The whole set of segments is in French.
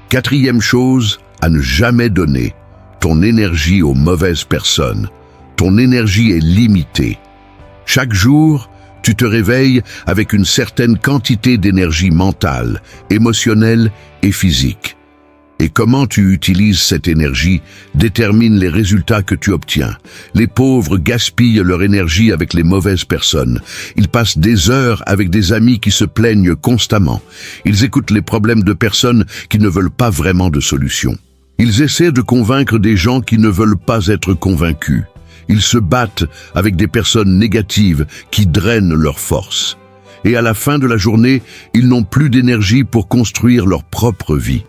Quatrième chose, à ne jamais donner ton énergie aux mauvaises personnes. Ton énergie est limitée. Chaque jour, tu te réveilles avec une certaine quantité d'énergie mentale, émotionnelle et physique. Et comment tu utilises cette énergie détermine les résultats que tu obtiens. Les pauvres gaspillent leur énergie avec les mauvaises personnes. Ils passent des heures avec des amis qui se plaignent constamment. Ils écoutent les problèmes de personnes qui ne veulent pas vraiment de solution. Ils essaient de convaincre des gens qui ne veulent pas être convaincus. Ils se battent avec des personnes négatives qui drainent leur force. Et à la fin de la journée, ils n'ont plus d'énergie pour construire leur propre vie.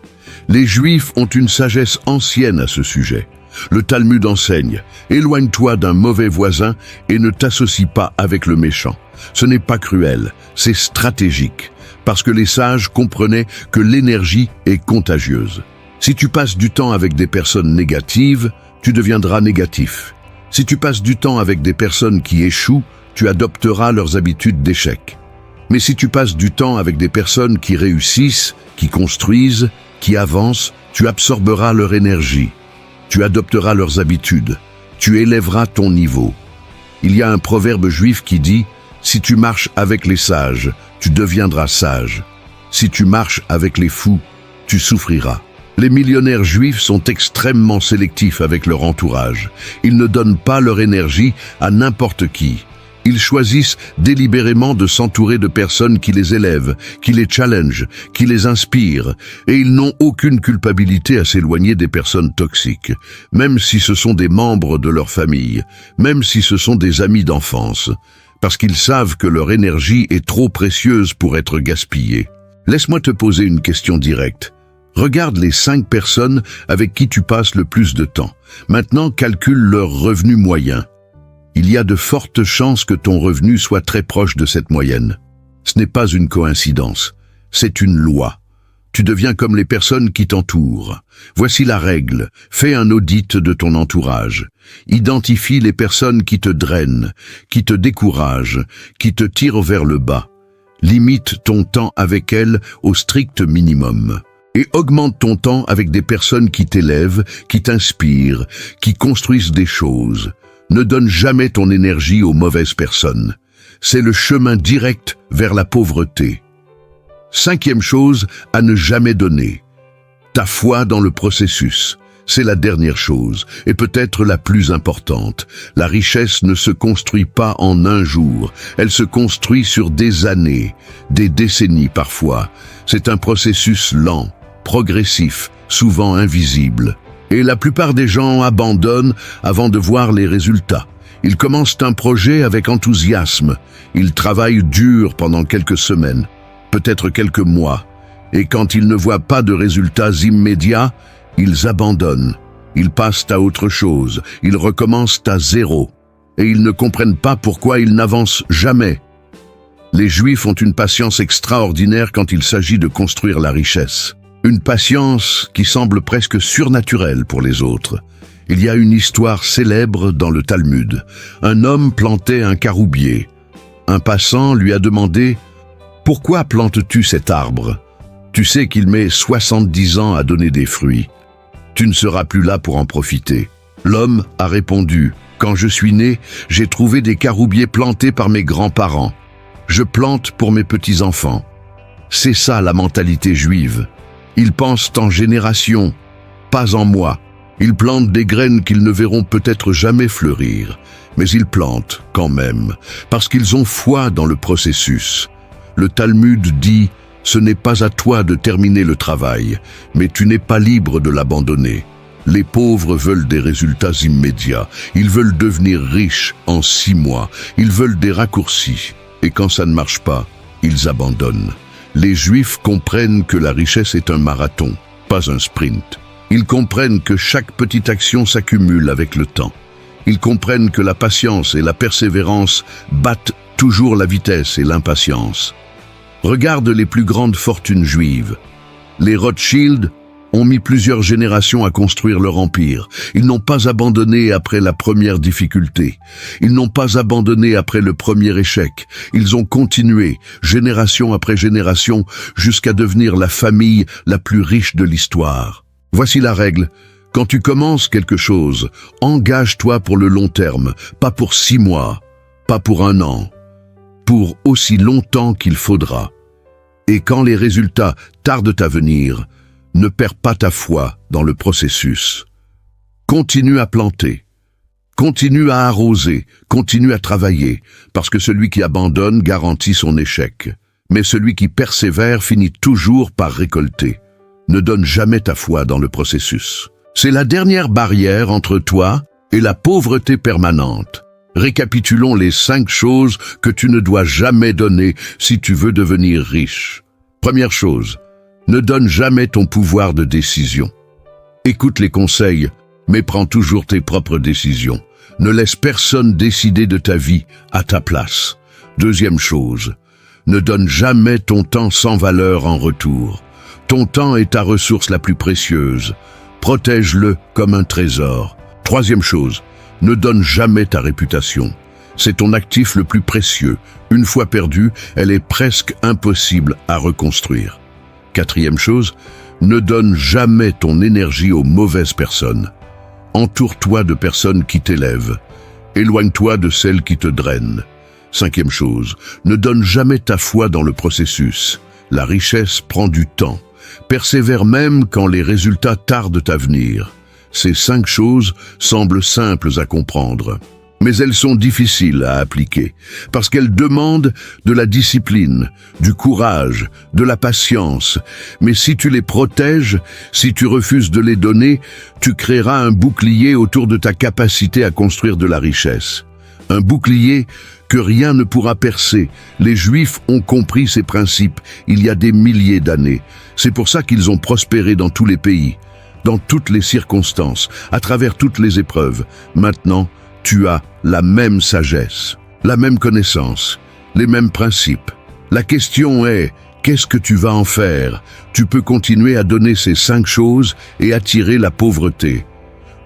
Les Juifs ont une sagesse ancienne à ce sujet. Le Talmud enseigne « Éloigne-toi d'un mauvais voisin et ne t'associe pas avec le méchant ». Ce n'est pas cruel, c'est stratégique, parce que les sages comprenaient que l'énergie est contagieuse. Si tu passes du temps avec des personnes négatives, tu deviendras négatif. Si tu passes du temps avec des personnes qui échouent, tu adopteras leurs habitudes d'échec. Mais si tu passes du temps avec des personnes qui réussissent, qui construisent, qui avancent, tu absorberas leur énergie. Tu adopteras leurs habitudes. Tu élèveras ton niveau. Il y a un proverbe juif qui dit « Si tu marches avec les sages, tu deviendras sage. Si tu marches avec les fous, tu souffriras. » Les millionnaires juifs sont extrêmement sélectifs avec leur entourage. Ils ne donnent pas leur énergie à n'importe qui. Ils choisissent délibérément de s'entourer de personnes qui les élèvent, qui les challengent, qui les inspirent, et ils n'ont aucune culpabilité à s'éloigner des personnes toxiques, même si ce sont des membres de leur famille, même si ce sont des amis d'enfance, parce qu'ils savent que leur énergie est trop précieuse pour être gaspillée. Laisse-moi te poser une question directe. Regarde les 5 personnes avec qui tu passes le plus de temps. Maintenant, calcule leur revenu moyen. Il y a de fortes chances que ton revenu soit très proche de cette moyenne. Ce n'est pas une coïncidence, c'est une loi. Tu deviens comme les personnes qui t'entourent. Voici la règle, fais un audit de ton entourage. Identifie les personnes qui te drainent, qui te découragent, qui te tirent vers le bas. Limite ton temps avec elles au strict minimum. Et augmente ton temps avec des personnes qui t'élèvent, qui t'inspirent, qui construisent des choses. Ne donne jamais ton énergie aux mauvaises personnes. C'est le chemin direct vers la pauvreté. 5e chose à ne jamais donner. Ta foi dans le processus. C'est la dernière chose, et peut-être la plus importante. La richesse ne se construit pas en un jour. Elle se construit sur des années, des décennies parfois. C'est un processus lent, progressif, souvent invisible. Et la plupart des gens abandonnent avant de voir les résultats. Ils commencent un projet avec enthousiasme. Ils travaillent dur pendant quelques semaines, peut-être quelques mois. Et quand ils ne voient pas de résultats immédiats, ils abandonnent. Ils passent à autre chose. Ils recommencent à zéro. Et ils ne comprennent pas pourquoi ils n'avancent jamais. Les Juifs ont une patience extraordinaire quand il s'agit de construire la richesse. Une patience qui semble presque surnaturelle pour les autres. Il y a une histoire célèbre dans le Talmud. Un homme plantait un caroubier. Un passant lui a demandé « Pourquoi plantes-tu cet arbre ? Tu sais qu'il met 70 ans à donner des fruits. Tu ne seras plus là pour en profiter. » L'homme a répondu « Quand je suis né, j'ai trouvé des caroubiers plantés par mes grands-parents. Je plante pour mes petits-enfants. » C'est ça la mentalité juive. Ils pensent en génération, pas en moi. Ils plantent des graines qu'ils ne verront peut-être jamais fleurir, mais ils plantent quand même, parce qu'ils ont foi dans le processus. Le Talmud dit « Ce n'est pas à toi de terminer le travail, mais tu n'es pas libre de l'abandonner. » Les pauvres veulent des résultats immédiats. Ils veulent devenir riches en 6 mois. Ils veulent des raccourcis. Et quand ça ne marche pas, ils abandonnent. Les Juifs comprennent que la richesse est un marathon, pas un sprint. Ils comprennent que chaque petite action s'accumule avec le temps. Ils comprennent que la patience et la persévérance battent toujours la vitesse et l'impatience. Regarde les plus grandes fortunes juives. Les Rothschild ont mis plusieurs générations à construire leur empire. Ils n'ont pas abandonné après la première difficulté. Ils n'ont pas abandonné après le premier échec. Ils ont continué, génération après génération, jusqu'à devenir la famille la plus riche de l'histoire. Voici la règle. Quand tu commences quelque chose, engage-toi pour le long terme, pas pour 6 mois, pas pour 1 an, pour aussi longtemps qu'il faudra. Et quand les résultats tardent à venir, ne perds pas ta foi dans le processus. Continue à planter, continue à arroser, continue à travailler, parce que celui qui abandonne garantit son échec. Mais celui qui persévère finit toujours par récolter. Ne donne jamais ta foi dans le processus. C'est la dernière barrière entre toi et la pauvreté permanente. Récapitulons les 5 choses que tu ne dois jamais donner si tu veux devenir riche. Première chose, ne donne jamais ton pouvoir de décision. Écoute les conseils, mais prends toujours tes propres décisions. Ne laisse personne décider de ta vie à ta place. Deuxième chose, ne donne jamais ton temps sans valeur en retour. Ton temps est ta ressource la plus précieuse. Protège-le comme un trésor. Troisième chose, ne donne jamais ta réputation. C'est ton actif le plus précieux. Une fois perdue, elle est presque impossible à reconstruire. Quatrième chose, ne donne jamais ton énergie aux mauvaises personnes. Entoure-toi de personnes qui t'élèvent. Éloigne-toi de celles qui te drainent. Cinquième chose, ne donne jamais ta foi dans le processus. La richesse prend du temps. Persévère même quand les résultats tardent à venir. Ces 5 choses semblent simples à comprendre, mais elles sont difficiles à appliquer, parce qu'elles demandent de la discipline, du courage, de la patience. Mais si tu les protèges, si tu refuses de les donner, tu créeras un bouclier autour de ta capacité à construire de la richesse. Un bouclier que rien ne pourra percer. Les Juifs ont compris ces principes il y a des milliers d'années. C'est pour ça qu'ils ont prospéré dans tous les pays, dans toutes les circonstances, à travers toutes les épreuves. Maintenant, tu as la même sagesse, la même connaissance, les mêmes principes. La question est, qu'est-ce que tu vas en faire? Tu peux continuer à donner ces 5 choses et attirer la pauvreté.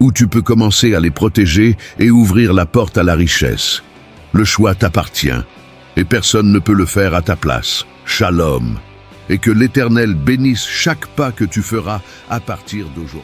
Ou tu peux commencer à les protéger et ouvrir la porte à la richesse. Le choix t'appartient, et personne ne peut le faire à ta place. Shalom. Et que l'Éternel bénisse chaque pas que tu feras à partir d'aujourd'hui.